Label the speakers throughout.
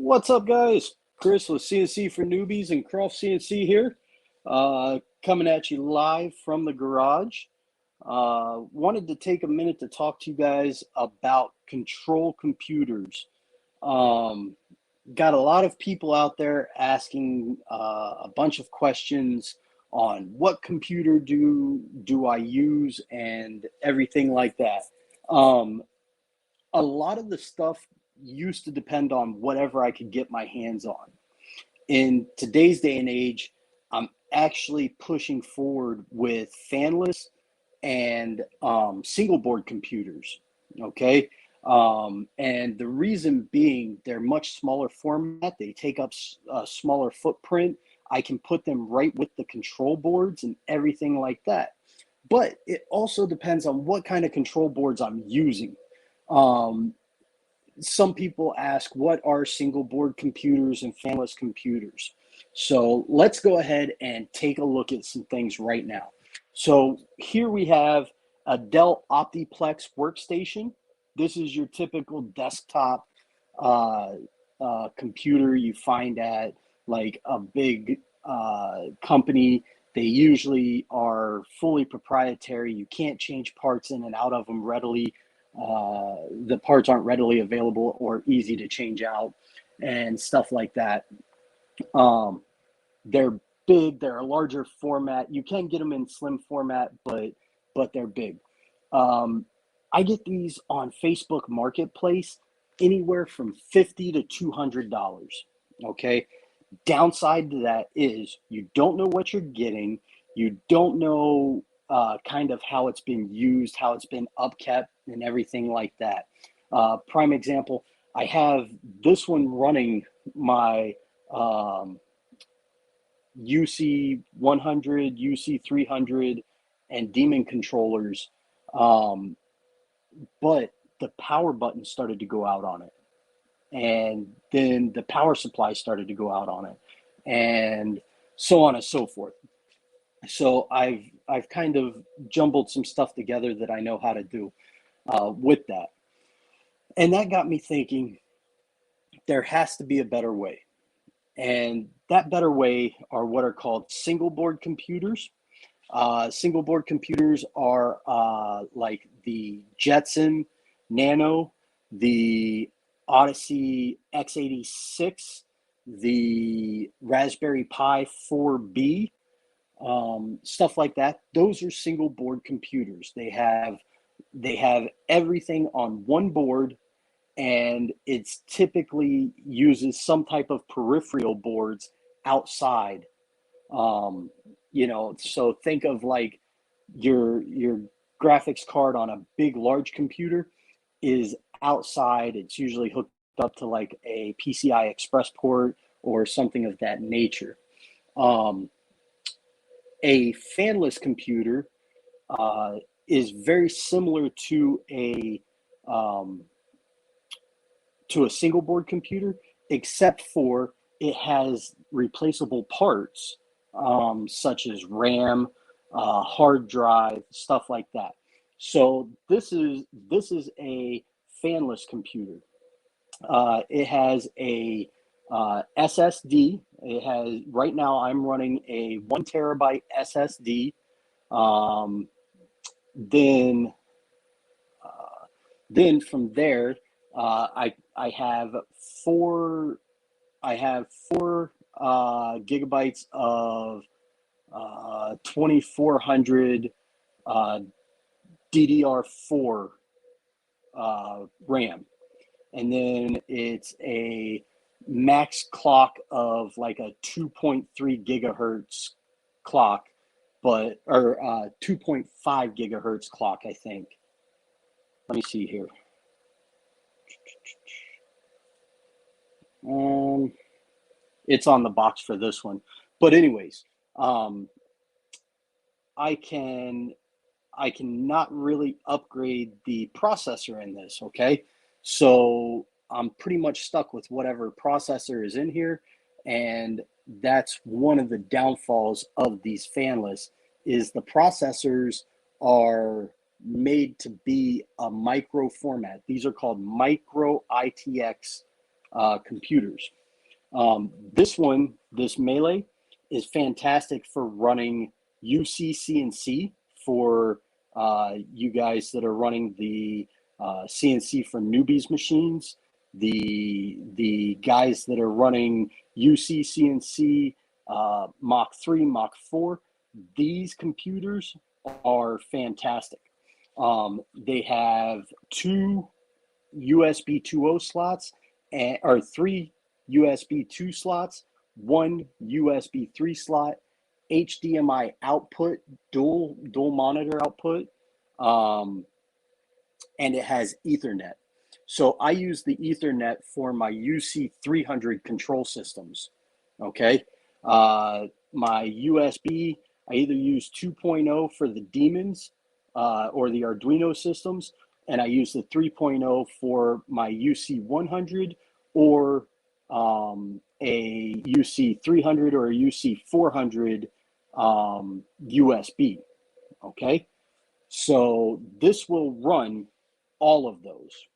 Speaker 1: What's up, guys? Chris with CnC for Newbies and Croft CnC here, coming at you live from the garage. Wanted to take a minute to talk to you guys about control computers. Um, Got a lot of people out there asking a bunch of questions on what computer do I use and everything like that. Um, a lot of the stuff used to depend on whatever I could get my hands on. In today's day and age, I'm actually pushing forward with fanless and single board computers. Okay. And the reason being, they're much smaller format, they take up a smaller footprint. I can put them right with the control boards and everything like that. But it also depends on what kind of control boards I'm using. Um, some people ask, what are single board computers and fanless computers? So let's go ahead and take a look at some things right now. So here we have a Dell Optiplex workstation. This is your typical desktop uh, computer you find at like a big company. They usually are fully proprietary. You can't change parts in and out of them readily. The parts aren't readily available or easy to change out and stuff like that. Um, they're big. They're a larger format. You can get them in slim format, but they're big. Um, I get these on Facebook Marketplace anywhere from $50 to $200. Okay. Downside to that is you don't know what you're getting. You don't know kind of how it's been used, how it's been upkept, and everything like that. Prime example, I have this one running my UC 100, UC 300, and Demon controllers, um, but the power button started to go out on it, and then the power supply started to go out on it, and so on and so forth. So I've kind of jumbled some stuff together that I know how to do with that, and that got me thinking. There has to be a better way, and that better way are what are called single board computers. Single board computers are like the Jetson Nano, the Odyssey x86, the Raspberry Pi 4B, stuff like that. Those are single board computers. They have everything on one board, and it's typically uses some type of peripheral boards outside. um, so think of like your graphics card on a big large computer is outside. It's usually hooked up to like a PCI Express port or something of that nature. um, a fanless computer uh, is very similar um, to a single board computer, except for it has replaceable parts, such as RAM, hard drive, stuff like that. So this is a fanless computer. It has a SSD. It has right now. I'm running a 1 terabyte SSD. Um, then then from there, I have four I have 4 gigabytes of 2400 uh, DDR4 RAM, and then it's a max clock of like a 2.3 gigahertz clock, but or 2.5 gigahertz clock, I think. Let me see here. Um, it's on the box for this one, but anyways, um, I can I cannot really upgrade the processor in this. Okay, so I'm pretty much stuck with whatever processor is in here, and that's one of the downfalls of these fanless is the processors are made to be a micro format. These are called micro ITX computers. This Melee, is fantastic for running UC CNC for you guys that are running the CNC for newbies machines, the guys that are running UC CNC Mach 3, Mach 4. These computers are fantastic. They have two USB 2.0 slots or three USB 2 slots, one USB 3 slot, HDMI output, dual monitor output, and it has Ethernet. So I use the Ethernet for my UC 300 control systems. Okay, my USB, I either use 2.0 for the Demons or the Arduino systems, and I use the 3.0 for my UC 100 or a UC 300 or a UC 400 USB. Okay, so this will run all of those.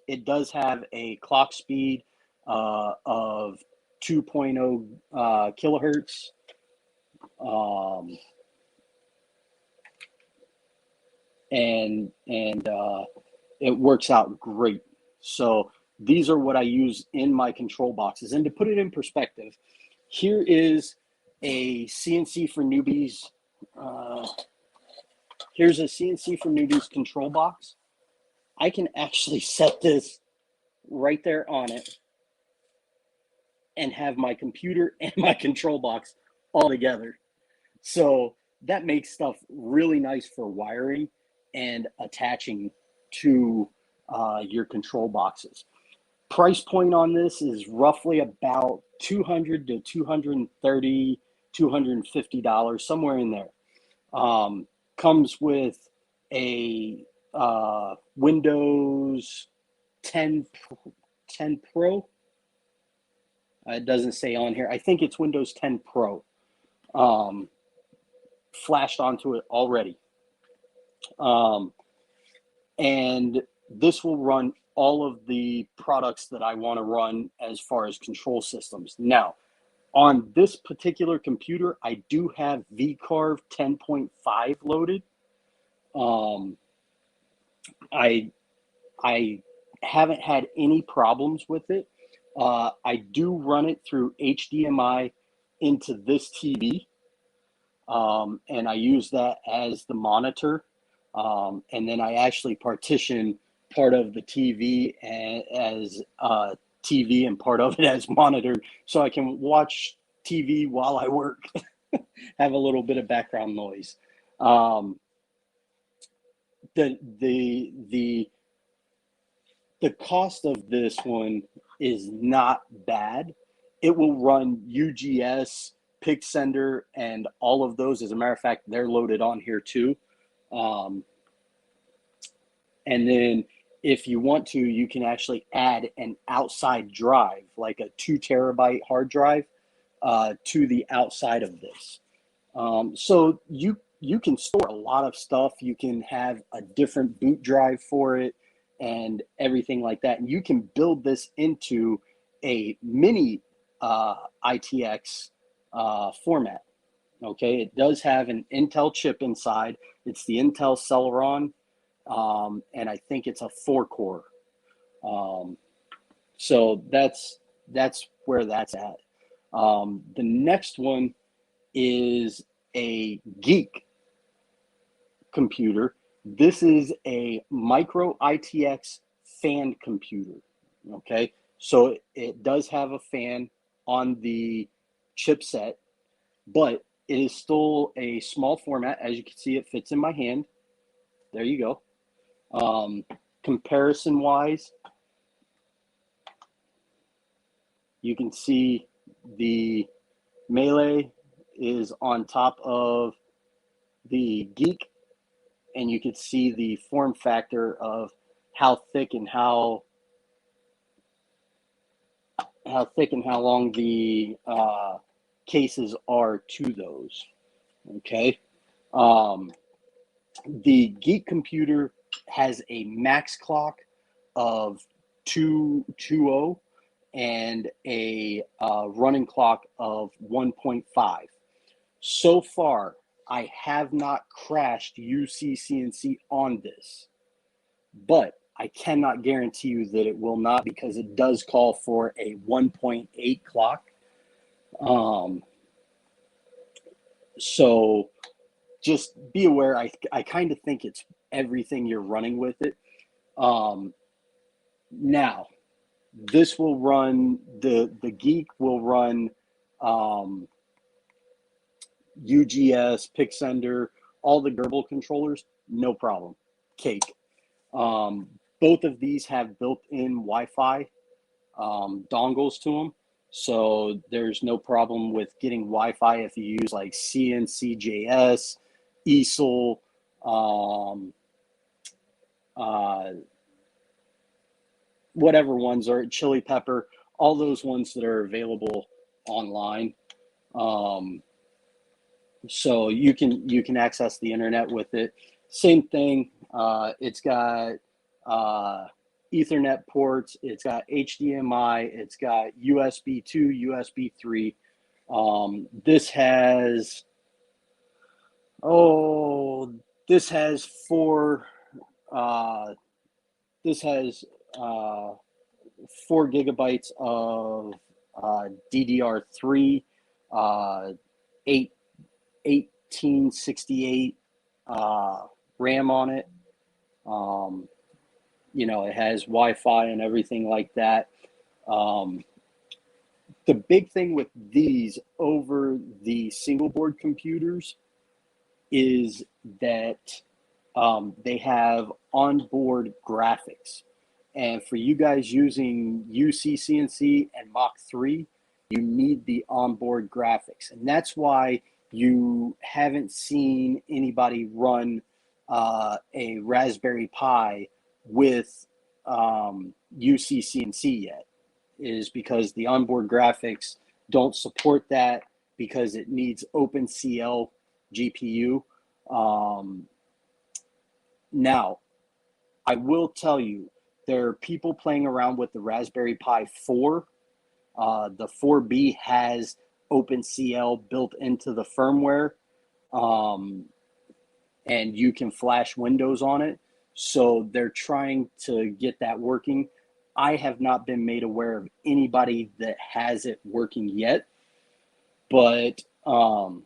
Speaker 1: It does have a clock speed of 2.0 kilohertz. And it works out great. So these are what I use in my control boxes. And to put it in perspective, here is a CNC for newbies. Here's a CNC for newbies control box. I can actually set this right there on it and have my computer and my control box all together. So that makes stuff really nice for wiring and attaching to your control boxes. Price point on this is roughly about $200 to $230, $250, somewhere in there. Comes with a Windows 10 Pro. It doesn't say on here. I think it's Windows 10 Pro. Flashed onto it already. And this will run all of the products that I want to run as far as control systems. Now, on this particular computer, I do have VCarve 10.5 loaded. I haven't had any problems with it. I do run it through HDMI into this TV. And I use that as the monitor. And then I actually partition part of the TV as TV and part of it as monitor, so I can watch TV while I work, have a little bit of background noise. The cost of this one is not bad. It will run UGS, PixSender, and all of those. As a matter of fact, they're loaded on here too. And then if you want to, you can actually add an outside drive, like a 2 terabyte hard drive, to the outside of this. So you can store a lot of stuff. You can have a different boot drive for it and everything like that. And you can build this into a mini ITX format. Okay, it does have an Intel chip inside. It's the Intel Celeron, and I think it's a 4-core. So that's where that's at. The next one is a Geek computer. This is a micro ITX fan computer. Okay, so it does have a fan on the chipset, but it is still a small format. As you can see, it fits in my hand. There you go. Comparison wise, you can see the Melee is on top of the Geek, and you can see the form factor of how thick and how long the cases are to those. Okay. The Geek computer has a max clock of 220 and a running clock of 1.5. So far, I have not crashed UC CNC on this, but I cannot guarantee you that it will not, because it does call for a 1.8 clock. So just be aware. I kind of think it's everything you're running with it. Now, this will run, the Geek will run UGS, Pixender, all the Gerbil controllers, no problem, cake. Both of these have built-in Wi-Fi dongles to them, so there's no problem with getting Wi-Fi if you use like CnCJS, ESL, whatever ones are, Chili Pepper, all those ones that are available online. So you can access the internet with it. Same thing. It's got Ethernet ports. It's got HDMI. It's got USB 2, USB 3. This has four. This has 4 gigabytes of DDR3, 1868 RAM on it. You know, it has Wi-Fi and everything like that. The big thing with these over the single board computers is that they have onboard graphics. And for you guys using UC CNC and Mach 3, you need the onboard graphics. And that's why you haven't seen anybody run a Raspberry Pi with UC CNC yet, is because the onboard graphics don't support that, because it needs OpenCL GPU. Now, I will tell you, there are people playing around with the Raspberry Pi 4. The 4B has OpenCL built into the firmware, and you can flash Windows on it. So they're trying to get that working. I have not been made aware of anybody that has it working yet, but the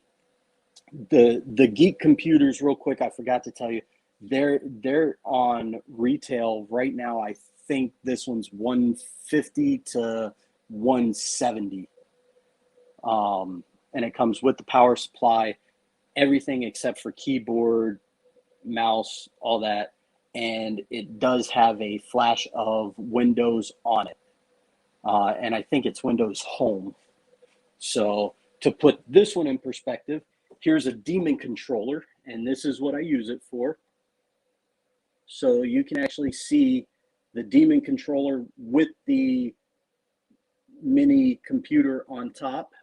Speaker 1: Geek computers, real quick, I forgot to tell you, they're on retail right now. I think this one's 150 to 170, and it comes with the power supply, everything except for keyboard, mouse, all that, and it does have a flash of Windows on it, and I think it's Windows Home. So to put this one in perspective, here's a Demon controller, and this is what I use it for. So you can actually see the Demon controller with the mini computer on top.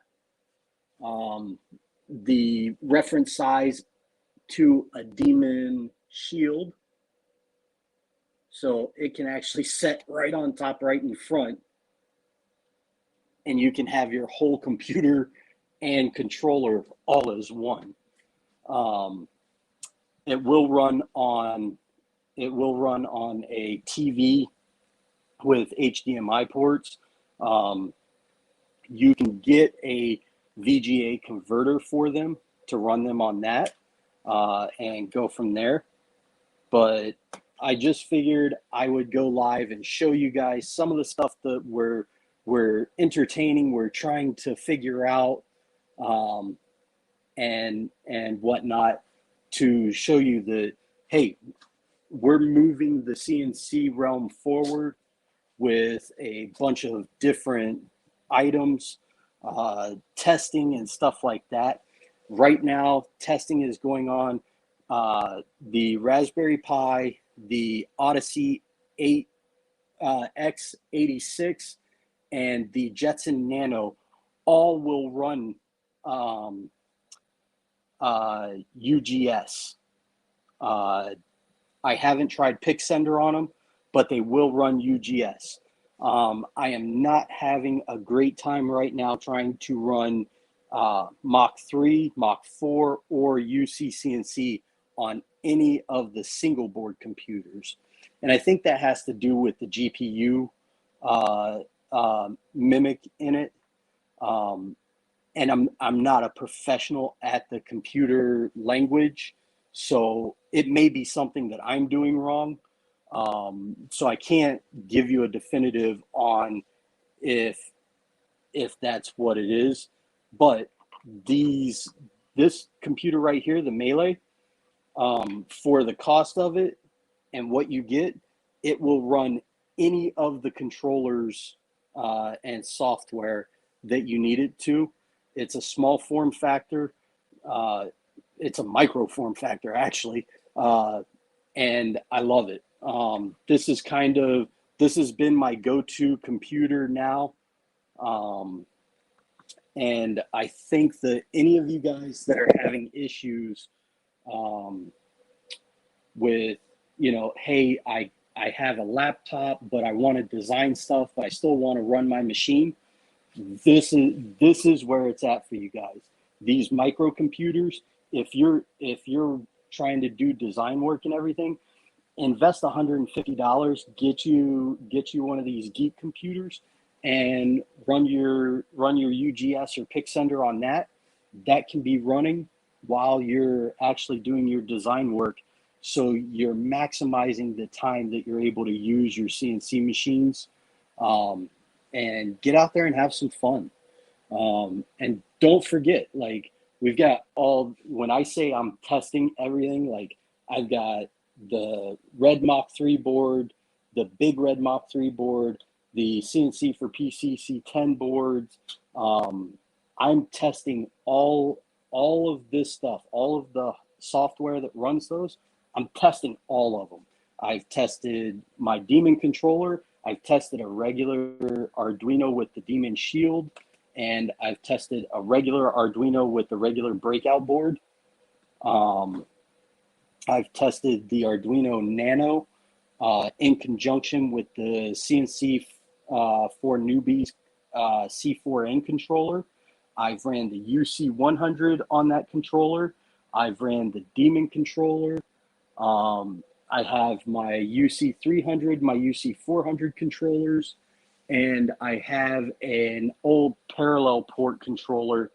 Speaker 1: The reference size to a Demon shield. So it can actually set right on top, right in front. And you can have your whole computer and controller all as one. It will run on a TV with HDMI ports. You can get a VGA converter for them to run them on that, and go from there. But I just figured I would go live and show you guys some of the stuff that we're entertaining, we're trying to figure out, and whatnot, to show you that, hey, we're moving the CNC realm forward with a bunch of different items, testing and stuff like that. Right now, testing is going on. The Raspberry Pi, the Odyssey 8 X86, and the Jetson Nano all will run UGS. I haven't tried Pixender on them, but they will run UGS. I am not having a great time right now trying to run Mach 3, Mach 4, or UC-CNC on any of the single board computers. And I think that has to do with the GPU mimic in it. And I'm not a professional at the computer language, so it may be something that I'm doing wrong. So I can't give you a definitive on if that's what it is. But this computer right here, the Melee, for the cost of it and what you get, it will run any of the controllers and software that you need it to. It's a small form factor. It's a micro form factor, actually, and I love it. This has been my go-to computer now, and I think that any of you guys that are having issues with, hey, I have a laptop, but I want to design stuff, but I still want to run my machine. This is where it's at for you guys. These microcomputers, if you're trying to do design work and everything, invest $150, get you one of these geek computers, and run your UGS or PicCenter on that. That can be running while you're actually doing your design work, so you're maximizing the time that you're able to use your CNC machines. And get out there and have some fun. And don't forget, like, we've got when I say I'm testing everything, like, I've got the red Mach 3 board, the big red Mach 3 board, the CNC for PC C10 boards. I'm testing all of this stuff, all of the software that runs those. I'm testing all of them. I've tested my Demon controller. I've tested a regular Arduino with the Demon Shield, and I've tested a regular Arduino with the regular breakout board. I've tested the Arduino Nano in conjunction with the CnC for newbies C4N controller. I've ran the UC100 on that controller. I've ran the Demon controller. I have my UC300, my UC400 controllers, and I have an old parallel port controller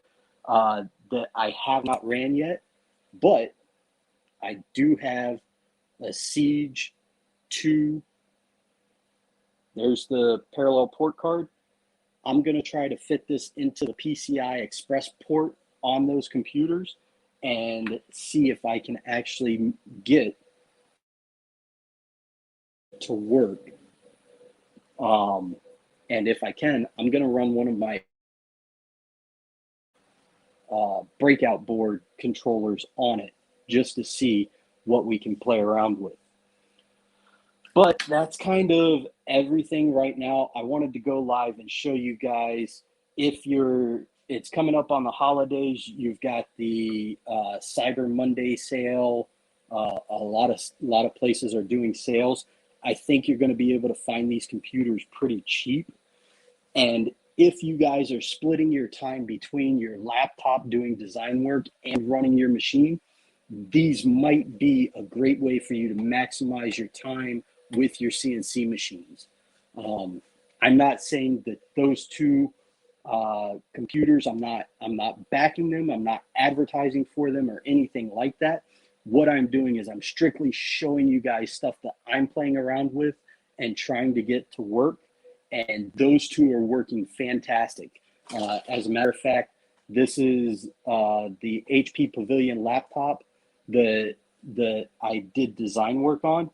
Speaker 1: that I have not ran yet, but I do have a Siege 2. There's the parallel port card. I'm going to try to fit this into the PCI Express port on those computers and see if I can actually get to work. And if I can, I'm going to run one of my breakout board controllers on it just to see what we can play around with. But that's kind of everything right now. I wanted to go live and show you guys, it's coming up on the holidays. You've got the Cyber Monday sale. A lot of places are doing sales. I think you're going to be able to find these computers pretty cheap. And if you guys are splitting your time between your laptop doing design work and running your machine, these might be a great way for you to maximize your time with your CNC machines. I'm not saying that those two computers, I'm not backing them, I'm not advertising for them or anything like that. What I'm doing is I'm strictly showing you guys stuff that I'm playing around with and trying to get to work. And those two are working fantastic. As a matter of fact, this is the HP Pavilion laptop that I did design work on.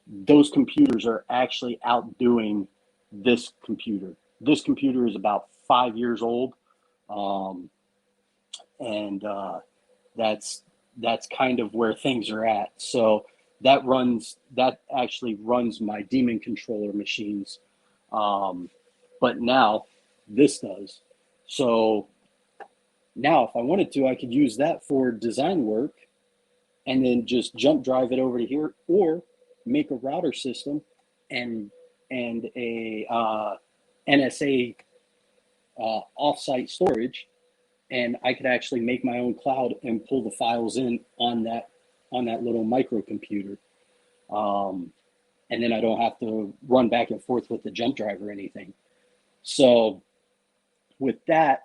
Speaker 1: Those computers are actually outdoing this computer. This computer is about 5 years old, and that's kind of where things are at. So that actually runs my Demon controller machines, but now this does. So now if I wanted to, I could use that for design work and then just jump drive it over to here, or make a router system and a NSA offsite storage, and I could actually make my own cloud and pull the files in on that little microcomputer. And then I don't have to run back and forth with the jump drive or anything. So with that,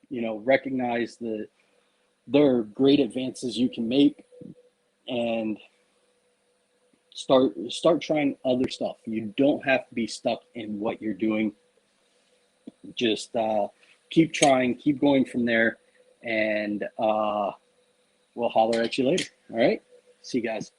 Speaker 1: you know, recognize that there are great advances you can make, and start trying other stuff. You don't have to be stuck in what you're doing. Just keep trying, keep going from there, and we'll holler at you later. All right, see you guys.